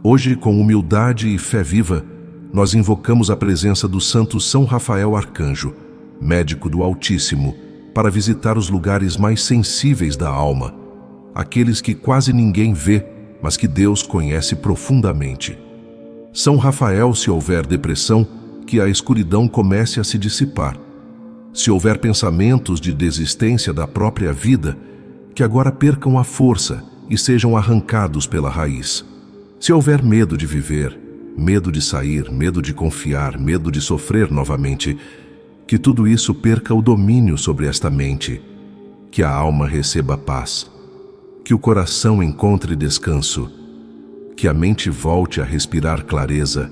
Hoje, com humildade e fé viva, nós invocamos a presença do santo São Rafael Arcanjo, médico do Altíssimo, para visitar os lugares mais sensíveis da alma, aqueles que quase ninguém vê, mas que Deus conhece profundamente. São Rafael, se houver depressão, que a escuridão comece a se dissipar. Se houver pensamentos de desistência da própria vida, que agora percam a força e sejam arrancados pela raiz. Se houver medo de viver, medo de sair, medo de confiar, medo de sofrer novamente, que tudo isso perca o domínio sobre esta mente, que a alma receba paz, que o coração encontre descanso, que a mente volte a respirar clareza,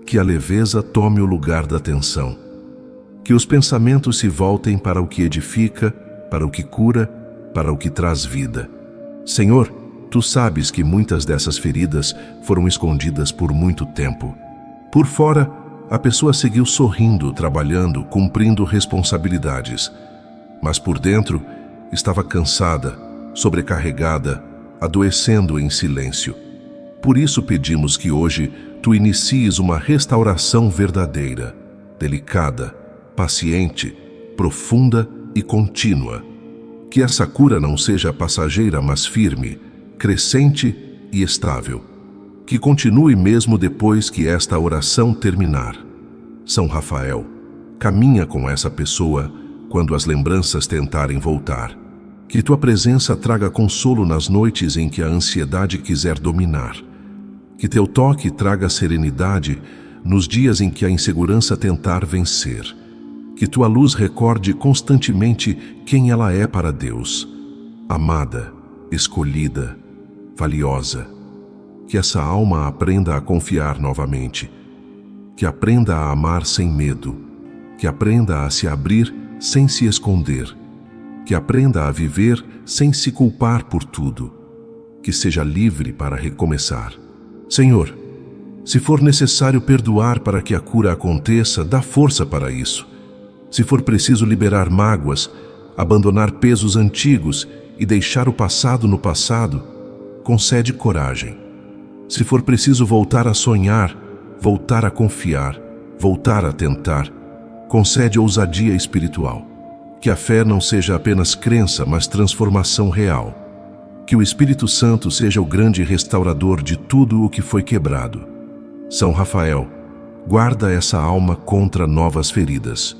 que a leveza tome o lugar da tensão, que os pensamentos se voltem para o que edifica, para o que cura, para o que traz vida. Senhor, Tu sabes que muitas dessas feridas foram escondidas por muito tempo. Por fora, a pessoa seguiu sorrindo, trabalhando, cumprindo responsabilidades. Mas por dentro, estava cansada, sobrecarregada, adoecendo em silêncio. Por isso pedimos que hoje Tu inicies uma restauração verdadeira, delicada, paciente, profunda e contínua. Que essa cura não seja passageira, mas firme, crescente e estável. Que continue mesmo depois que esta oração terminar. São Rafael, caminha com essa pessoa quando as lembranças tentarem voltar. Que Tua presença traga consolo nas noites em que a ansiedade quiser dominar. Que Teu toque traga serenidade nos dias em que a insegurança tentar vencer. Que Tua luz recorde constantemente quem ela é para Deus. Amada, escolhida, valiosa. Que essa alma aprenda a confiar novamente. Que aprenda a amar sem medo. Que aprenda a se abrir sem se esconder. Que aprenda a viver sem se culpar por tudo. Que seja livre para recomeçar. Senhor, se for necessário perdoar para que a cura aconteça, dá força para isso. Se for preciso liberar mágoas, abandonar pesos antigos e deixar o passado no passado, concede coragem. Se for preciso voltar a sonhar, voltar a confiar, voltar a tentar, concede ousadia espiritual. Que a fé não seja apenas crença, mas transformação real. Que o Espírito Santo seja o grande restaurador de tudo o que foi quebrado. São Rafael, guarda essa alma contra novas feridas.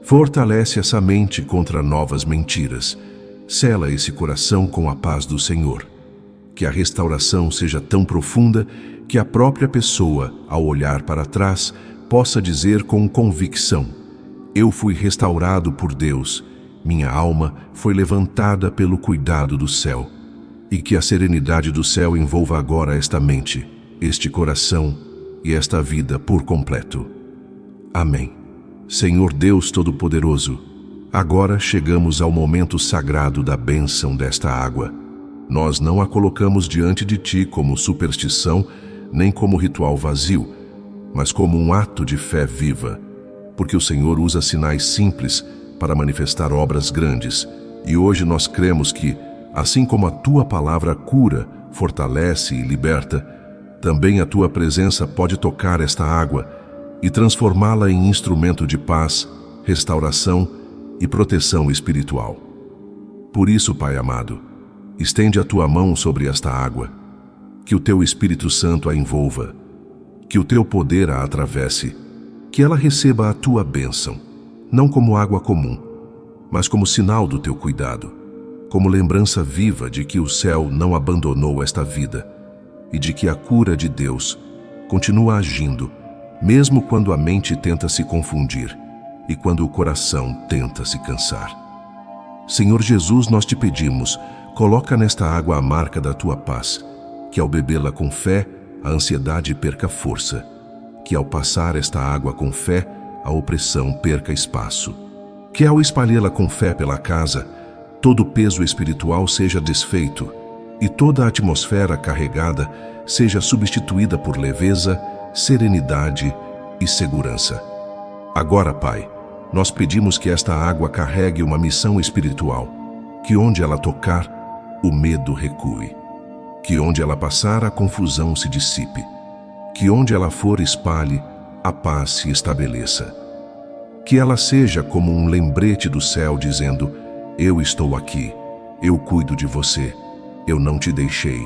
Fortalece essa mente contra novas mentiras. Sela esse coração com a paz do Senhor. Que a restauração seja tão profunda que a própria pessoa, ao olhar para trás, possa dizer com convicção: eu fui restaurado por Deus, minha alma foi levantada pelo cuidado do céu. E que a serenidade do céu envolva agora esta mente, este coração e esta vida por completo. Amém. Senhor Deus Todo-Poderoso, agora chegamos ao momento sagrado da bênção desta água. Nós não a colocamos diante de Ti como superstição, nem como ritual vazio, mas como um ato de fé viva, porque o Senhor usa sinais simples para manifestar obras grandes, e hoje nós cremos que, assim como a Tua palavra cura, fortalece e liberta, também a Tua presença pode tocar esta água e transformá-la em instrumento de paz, restauração e proteção espiritual. Por isso, Pai amado, estende a Tua mão sobre esta água, que o Teu Espírito Santo a envolva, que o Teu poder a atravesse, que ela receba a Tua bênção, não como água comum, mas como sinal do Teu cuidado, como lembrança viva de que o céu não abandonou esta vida e de que a cura de Deus continua agindo, mesmo quando a mente tenta se confundir e quando o coração tenta se cansar. Senhor Jesus, nós Te pedimos, coloca nesta água a marca da Tua paz, que ao bebê-la com fé, a ansiedade perca força, que ao passar esta água com fé, a opressão perca espaço, Que ao espalhá-la com fé pela casa, todo o peso espiritual seja desfeito e toda a atmosfera carregada seja substituída por leveza, serenidade e segurança. Agora, Pai, nós pedimos que esta água carregue uma missão espiritual, que onde ela tocar, o medo recue, que onde ela passar, a confusão se dissipe, que onde ela for espalhe, a paz se estabeleça. Que ela seja como um lembrete do céu dizendo: eu estou aqui, eu cuido de você, eu não te deixei,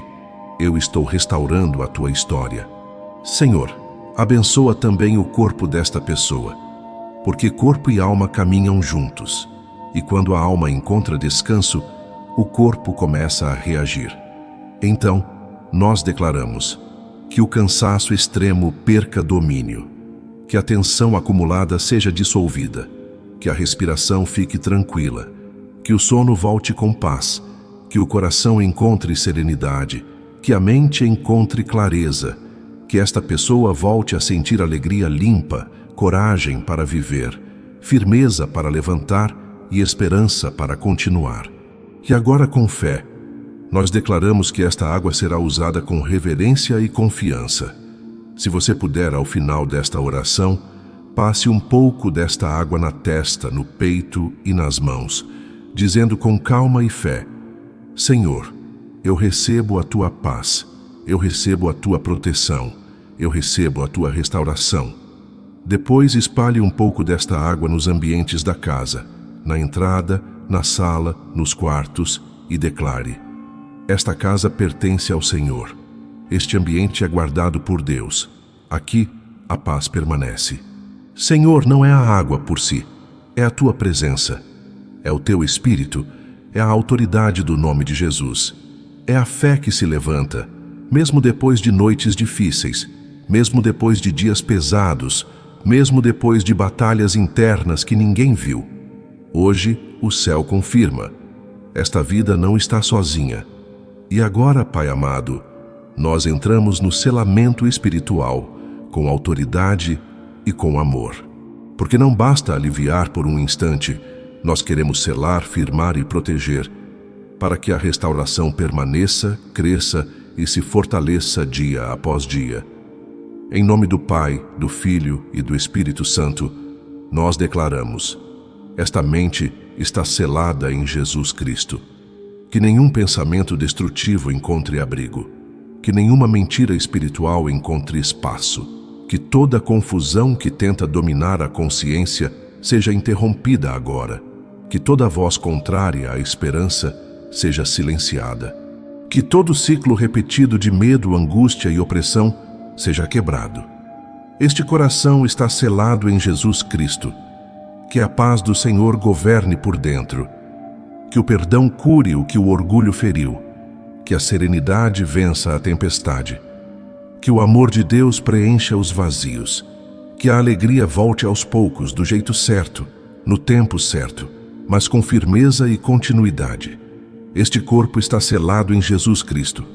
eu estou restaurando a tua história. Senhor, abençoa também o corpo desta pessoa, porque corpo e alma caminham juntos, e quando a alma encontra descanso, o corpo começa a reagir. Então, nós declaramos que o cansaço extremo perca domínio, que a tensão acumulada seja dissolvida, que a respiração fique tranquila, que o sono volte com paz, que o coração encontre serenidade, que a mente encontre clareza, que esta pessoa volte a sentir alegria limpa, coragem para viver, firmeza para levantar e esperança para continuar. E agora, com fé, nós declaramos que esta água será usada com reverência e confiança. Se você puder, ao final desta oração, passe um pouco desta água na testa, no peito e nas mãos, dizendo com calma e fé: Senhor, eu recebo a tua paz, eu recebo a tua proteção, eu recebo a tua restauração. Depois espalhe um pouco desta água nos ambientes da casa, na entrada, na sala, nos quartos, e declare: esta casa pertence ao Senhor. Este ambiente é guardado por Deus. Aqui, a paz permanece. Senhor, não é a água por si, é a tua presença. É o teu Espírito, é a autoridade do nome de Jesus. É a fé que se levanta, mesmo depois de noites difíceis, mesmo depois de dias pesados, mesmo depois de batalhas internas que ninguém viu. Hoje, o céu confirma: esta vida não está sozinha. E agora, Pai amado, nós entramos no selamento espiritual, com autoridade e com amor. Porque não basta aliviar por um instante, nós queremos selar, firmar e proteger, para que a restauração permaneça, cresça e se fortaleça dia após dia. Em nome do Pai, do Filho e do Espírito Santo, nós declaramos: esta mente está selada em Jesus Cristo. Que nenhum pensamento destrutivo encontre abrigo, que nenhuma mentira espiritual encontre espaço, que toda confusão que tenta dominar a consciência seja interrompida agora, que toda voz contrária à esperança seja silenciada, que todo ciclo repetido de medo, angústia e opressão seja quebrado. Este coração está selado em Jesus Cristo. Que a paz do Senhor governe por dentro, que o perdão cure o que o orgulho feriu, que a serenidade vença a tempestade, que o amor de Deus preencha os vazios, que a alegria volte aos poucos, do jeito certo, no tempo certo, mas com firmeza e continuidade. Este corpo está selado em Jesus Cristo.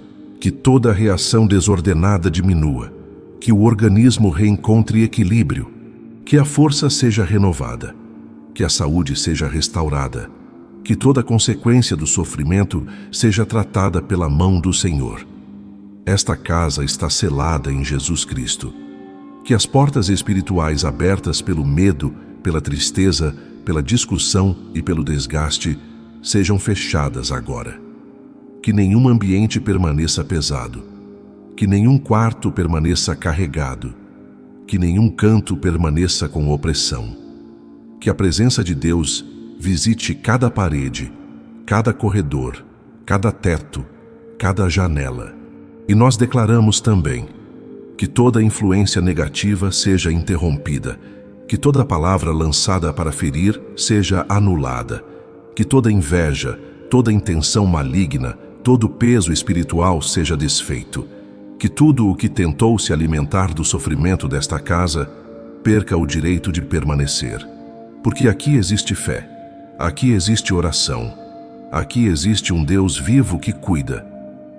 Que toda reação desordenada diminua, que o organismo reencontre equilíbrio, que a força seja renovada, que a saúde seja restaurada, que toda consequência do sofrimento seja tratada pela mão do Senhor. Esta casa está selada em Jesus Cristo. Que as portas espirituais abertas pelo medo, pela tristeza, pela discussão e pelo desgaste sejam fechadas agora. Que nenhum ambiente permaneça pesado, que nenhum quarto permaneça carregado, que nenhum canto permaneça com opressão. Que a presença de Deus visite cada parede, cada corredor, cada teto, cada janela. E nós declaramos também que toda influência negativa seja interrompida, que toda palavra lançada para ferir seja anulada, que toda inveja, toda intenção maligna, todo peso espiritual seja desfeito, que tudo o que tentou se alimentar do sofrimento desta casa perca o direito de permanecer. Porque aqui existe fé, aqui existe oração, aqui existe um Deus vivo que cuida.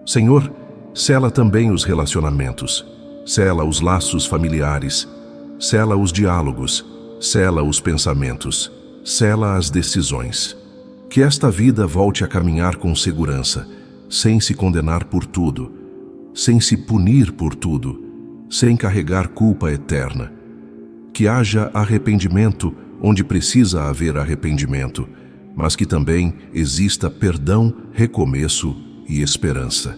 Senhor, sela também os relacionamentos, sela os laços familiares, sela os diálogos, sela os pensamentos, sela as decisões. Que esta vida volte a caminhar com segurança, sem se condenar por tudo, sem se punir por tudo, sem carregar culpa eterna. Que haja arrependimento onde precisa haver arrependimento, mas que também exista perdão, recomeço e esperança.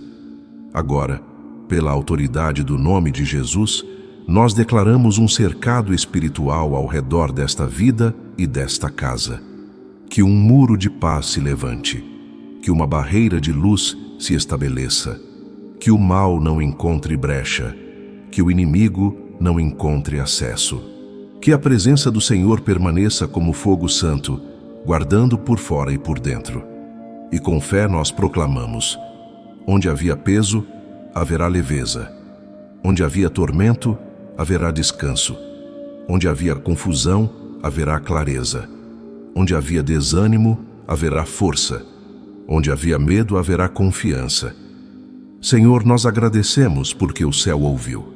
Agora, pela autoridade do nome de Jesus, nós declaramos um cercado espiritual ao redor desta vida e desta casa. Que um muro de paz se levante, que uma barreira de luz se estabeleça, que o mal não encontre brecha, que o inimigo não encontre acesso. Que a presença do Senhor permaneça como fogo santo, guardando por fora e por dentro. E com fé nós proclamamos: onde havia peso, haverá leveza. Onde havia tormento, haverá descanso. Onde havia confusão, haverá clareza. Onde havia desânimo, haverá força. Onde havia medo, haverá confiança. Senhor, nós agradecemos porque o céu ouviu.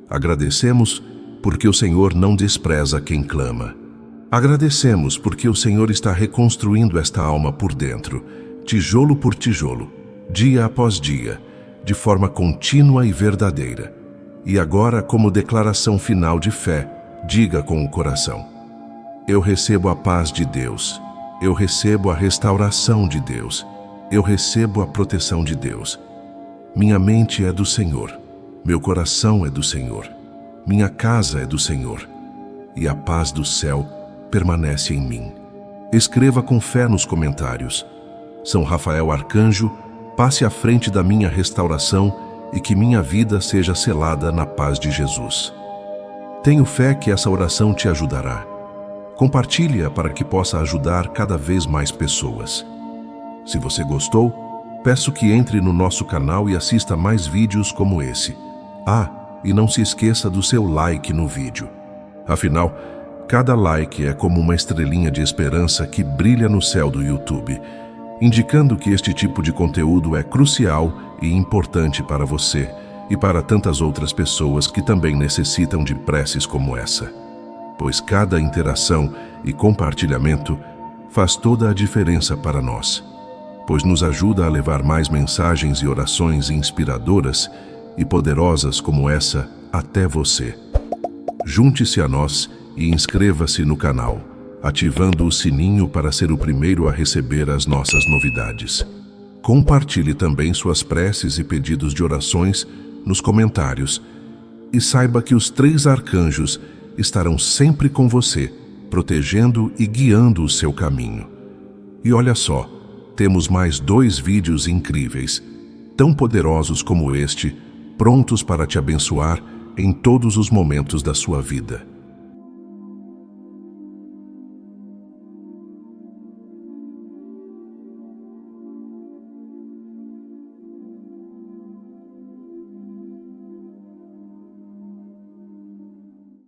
Agradecemos porque o Senhor não despreza quem clama. Agradecemos porque o Senhor está reconstruindo esta alma por dentro, tijolo por tijolo, dia após dia, de forma contínua e verdadeira. E agora, como declaração final de fé, diga com o coração: eu recebo a paz de Deus, eu recebo a restauração de Deus, eu recebo a proteção de Deus. Minha mente é do Senhor, meu coração é do Senhor, minha casa é do Senhor, e a paz do céu permanece em mim. Escreva com fé nos comentários: São Rafael Arcanjo, passe à frente da minha restauração e que minha vida seja selada na paz de Jesus. Tenho fé que essa oração te ajudará. Compartilhe-a para que possa ajudar cada vez mais pessoas. Se você gostou, peço que entre no nosso canal e assista mais vídeos como esse. E não se esqueça do seu like no vídeo. Afinal, cada like é como uma estrelinha de esperança que brilha no céu do YouTube, indicando que este tipo de conteúdo é crucial e importante para você e para tantas outras pessoas que também necessitam de preces como essa. Pois cada interação e compartilhamento faz toda a diferença para nós, pois nos ajuda a levar mais mensagens e orações inspiradoras e poderosas como essa até você. Junte-se a nós e inscreva-se no canal, ativando o sininho para ser o primeiro a receber as nossas novidades. Compartilhe também suas preces e pedidos de orações nos comentários e saiba que os 3 arcanjos estarão sempre com você, protegendo e guiando o seu caminho. E olha só, temos mais 2 vídeos incríveis, tão poderosos como este, prontos para te abençoar em todos os momentos da sua vida.